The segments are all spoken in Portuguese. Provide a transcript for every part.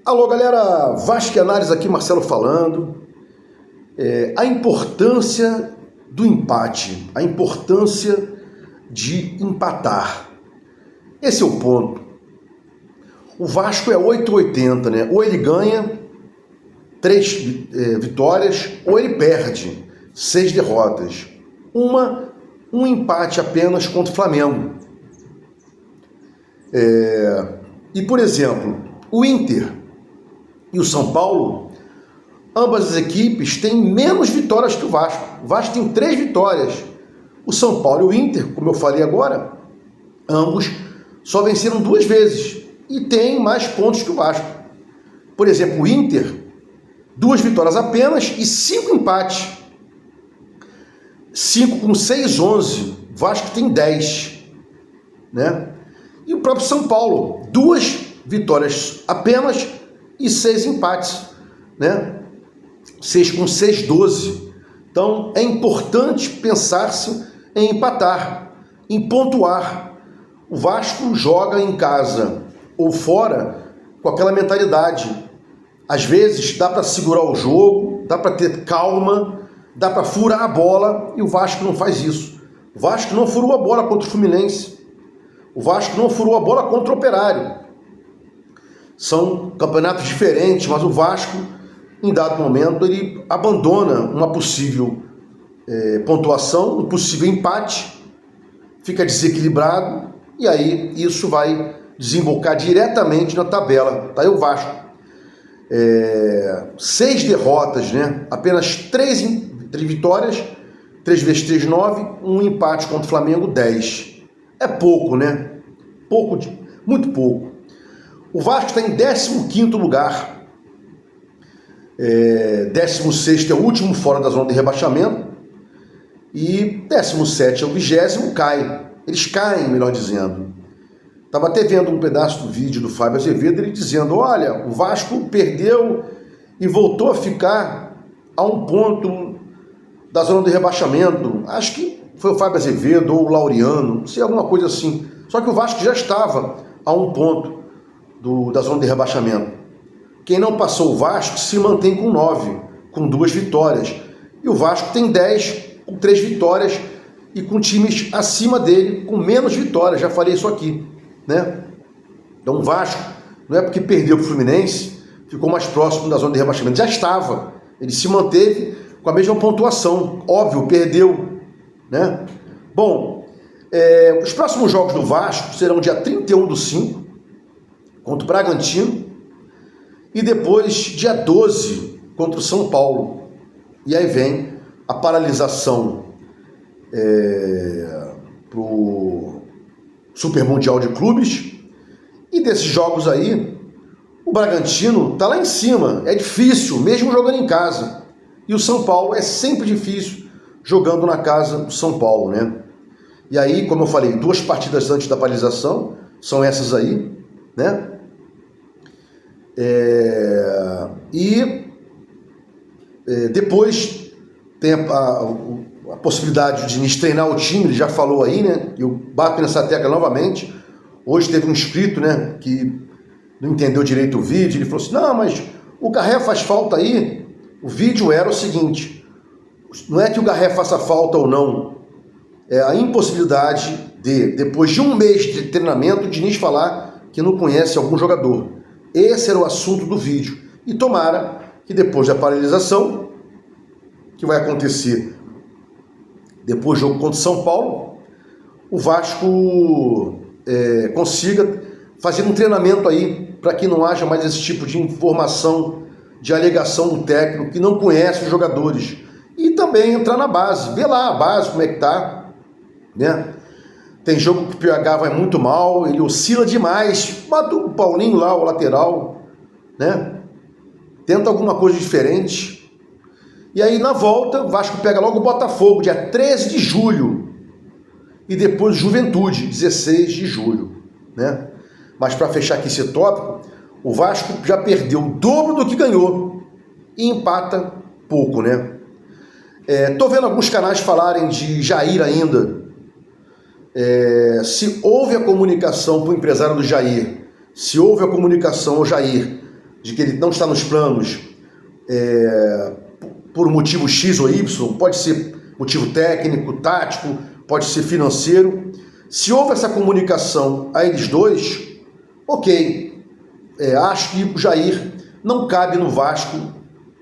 Alô galera, Vasco Análise aqui, Marcelo falando. A importância do empate, a importância de empatar. Esse é o ponto. O Vasco é 880, né? Ou ele ganha 3 vitórias, ou ele perde 6 derrotas. Um empate apenas contra o Flamengo. E, por exemplo, o Inter e o São Paulo, ambas as equipes têm menos vitórias que o Vasco. O Vasco tem 3 vitórias. O São Paulo e o Inter, como eu falei agora, ambos só venceram 2 vezes e têm mais pontos que o Vasco. Por exemplo, o Inter, 2 vitórias apenas e 5 empates. 5 com 6, 11. O Vasco tem 10, né? E o próprio São Paulo, 2 vitórias apenas e 6 empates, né? 6 com 6, 12. Então é importante pensar-se em empatar, em pontuar. O Vasco joga em casa ou fora com aquela mentalidade. Às vezes dá para segurar o jogo, dá para ter calma, dá para furar a bola, e o Vasco não faz isso. O Vasco não furou a bola contra o Fluminense. O Vasco não furou a bola contra o Operário. São campeonatos diferentes, mas o Vasco, em dado momento, ele abandona uma possível pontuação, um possível empate, fica desequilibrado, e aí isso vai desembocar diretamente na tabela. Tá aí o Vasco. 6 derrotas, né? Apenas 3 vitórias, 3 vezes 3, 9, um empate contra o Flamengo, 10. É pouco, né? Muito pouco. O Vasco está em 15º lugar. 16º é o último fora da zona de rebaixamento. E 17º é o 20º, cai. Eles caem, melhor dizendo. Estava até vendo um pedaço do vídeo do Fábio Azevedo, ele dizendo, olha, o Vasco perdeu e voltou a ficar a 1 ponto da zona de rebaixamento. Acho que foi o Fábio Azevedo ou o Laureano, não sei, alguma coisa assim. Só que o Vasco já estava a 1 ponto da zona de rebaixamento. Quem não passou o Vasco se mantém com 9, com 2 vitórias. E o Vasco tem 10, com 3 vitórias e com times acima dele com menos vitórias. Já falei isso aqui, né? Então o Vasco, não é porque perdeu para o Fluminense, ficou mais próximo da zona de rebaixamento. Já estava. Ele se manteve com a mesma pontuação. Óbvio, perdeu, né? Bom, os próximos jogos do Vasco serão dia 31/5, contra o Bragantino, e depois dia 12 contra o São Paulo. E aí vem a paralisação para o Super Mundial de Clubes. E desses jogos aí, o Bragantino está lá em cima. É difícil, mesmo jogando em casa. E o São Paulo é sempre difícil jogando na casa do São Paulo, né? E aí, como eu falei, 2 partidas antes da paralisação, são essas aí, né? Depois tem a possibilidade de Diniz treinar o time, ele já falou aí, né? Eu bato nessa tecla novamente. Hoje teve um inscrito, né, que não entendeu direito o vídeo, ele falou assim, não, mas o Garré faz falta aí. O vídeo era o seguinte, não é que o Garré faça falta ou não, é a impossibilidade de, depois de 1 mês de treinamento, o Diniz falar que não conhece algum jogador. Esse era o assunto do vídeo. E tomara que depois da paralisação, que vai acontecer depois do jogo contra o São Paulo, o Vasco consiga fazer um treinamento aí, para que não haja mais esse tipo de informação, de alegação do técnico que não conhece os jogadores. E também entrar na base, ver lá a base, como é que tá, né? Tem jogo que o PH vai muito mal, ele oscila demais, bota o Paulinho lá, o lateral, né? Tenta alguma coisa diferente. E aí na volta, o Vasco pega logo o Botafogo, dia 13 de julho. E depois Juventude, 16 de julho, né? Mas para fechar aqui esse tópico, o Vasco já perdeu o dobro do que ganhou e empata pouco, né? Tô vendo alguns canais falarem de Jair ainda. Se houve a comunicação para o empresário do Jair, se houve a comunicação ao Jair de que ele não está nos planos por um motivo X ou Y, pode ser motivo técnico, tático, pode ser financeiro. Se houve essa comunicação a eles dois, ok, acho que o Jair não cabe no Vasco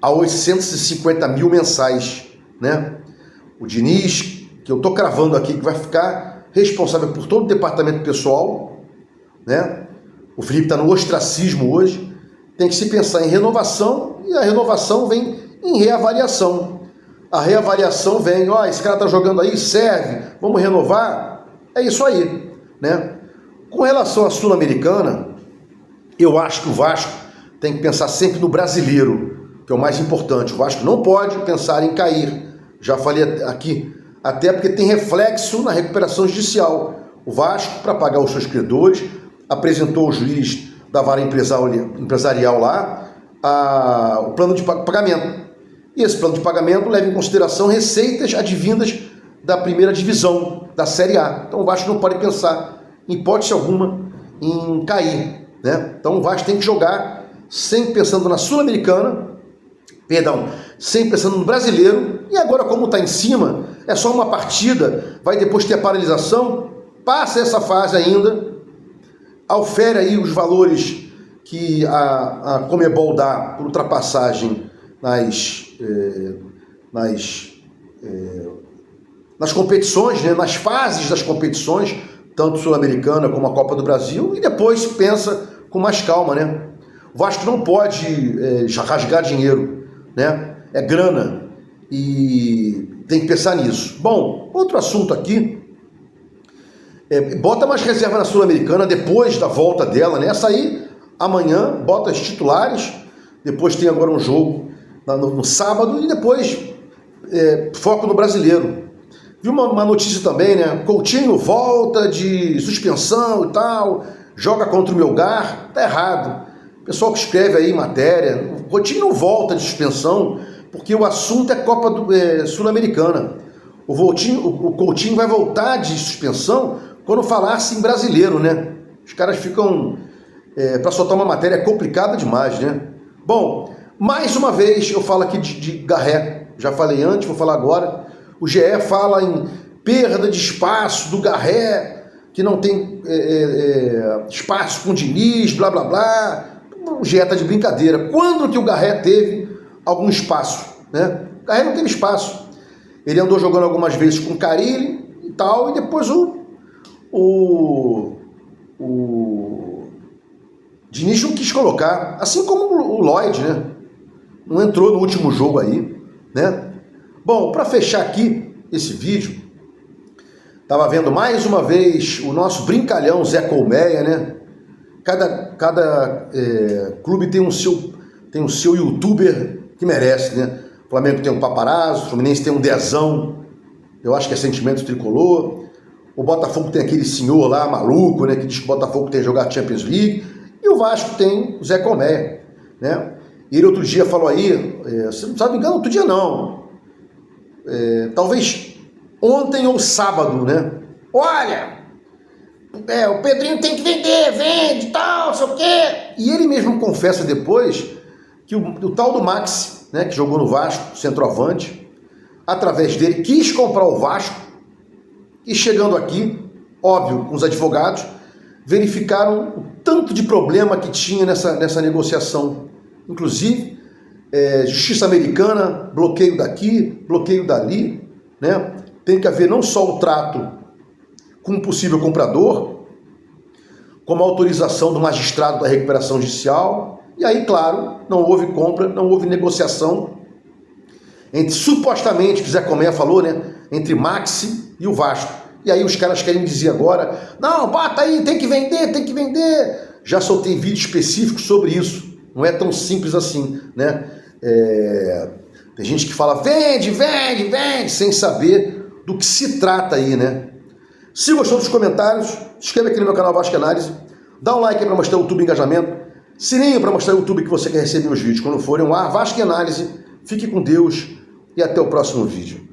a 850 mil mensais, né? O Diniz, que eu estou cravando aqui, que vai ficar responsável por todo o departamento pessoal, né? O Felipe está no ostracismo hoje, tem que se pensar em renovação, e a renovação vem em reavaliação. A reavaliação vem, esse cara está jogando aí, serve, vamos renovar, é isso aí, né? Com relação à Sul-Americana, eu acho que o Vasco tem que pensar sempre no brasileiro, que é o mais importante. O Vasco não pode pensar em cair, já falei aqui, até porque tem reflexo na recuperação judicial. O Vasco, para pagar os seus credores, apresentou ao juiz da vara empresarial lá o plano de pagamento. E esse plano de pagamento leva em consideração receitas advindas da primeira divisão, da Série A. Então o Vasco não pode pensar, em hipótese alguma, em cair, né? Então o Vasco tem que jogar sempre pensando na Sul-Americana, sempre pensando no brasileiro, e agora como está em cima, é só uma partida, vai depois ter a paralisação, passa essa fase ainda, aufere aí os valores que a Conmebol dá por ultrapassagem nas competições, né, nas fases das competições, tanto Sul-Americana como a Copa do Brasil, e depois pensa com mais calma, né? O Vasco não pode rasgar dinheiro, né? É grana e tem que pensar nisso. Bom, outro assunto aqui, bota mais reserva na Sul-Americana depois da volta dela, né? Essa aí, amanhã, bota as titulares, depois tem agora um jogo no sábado e depois foco no brasileiro. Vi uma notícia também, né? Coutinho volta de suspensão e tal, joga contra o Melgar, tá errado. O pessoal que escreve aí matéria, o Coutinho não volta de suspensão porque o assunto é Copa Sul-Americana. O Coutinho vai voltar de suspensão quando falasse em brasileiro, né? Os caras ficam... para soltar uma matéria é complicado demais, né? Bom, mais uma vez eu falo aqui de Garré. Já falei antes, vou falar agora. O GE fala em perda de espaço do Garré, que não tem espaço com o Diniz, blá, blá, blá. O GE tá de brincadeira. Quando que o Garré teve algum espaço, né? O Garré não teve espaço. Ele andou jogando algumas vezes com o Carille e tal, e depois o Diniz não quis colocar, assim como o Lloyd, né? Não entrou no último jogo aí, né? Bom, para fechar aqui esse vídeo, tava vendo mais uma vez o nosso brincalhão Zé Colmeia, né? Cada clube tem o seu youtuber que merece, né? O Flamengo tem um Paparazzo, o Fluminense tem um Dezão, eu acho que é sentimento tricolor. O Botafogo tem aquele senhor lá, maluco, né? Que diz que o Botafogo tem que jogar Champions League. E o Vasco tem o Zé Colmeia, né? E ele outro dia falou aí, se não sabe me engano, outro dia não, talvez ontem ou sábado, né? Olha, o Pedrinho tem que vender, vende, tal, não sei o quê. E ele mesmo confessa depois que o tal do Maxi, né, que jogou no Vasco, centroavante, através dele quis comprar o Vasco e chegando aqui, óbvio, com os advogados, verificaram o tanto de problema que tinha nessa negociação. Inclusive, justiça americana, bloqueio daqui, bloqueio dali, né? Tem que haver não só o trato com um possível comprador, como a autorização do magistrado da recuperação judicial. E aí, claro, não houve compra, não houve negociação entre, supostamente, que o Zé Colmeia falou, né? Entre Maxi e o Vasco. E aí os caras querem dizer agora, não, bota aí, tem que vender, tem que vender. Já soltei vídeo específico sobre isso. Não é tão simples assim, né? Tem gente que fala, vende, vende, vende, sem saber do que se trata aí, né? Se gostou dos comentários, se inscreve aqui no meu canal Vasco Análise, dá um like aí para mostrar o YouTube engajamento, sininho para mostrar o YouTube que você quer receber meus vídeos quando forem ao ar. Vasco Análise, fique com Deus e até o próximo vídeo.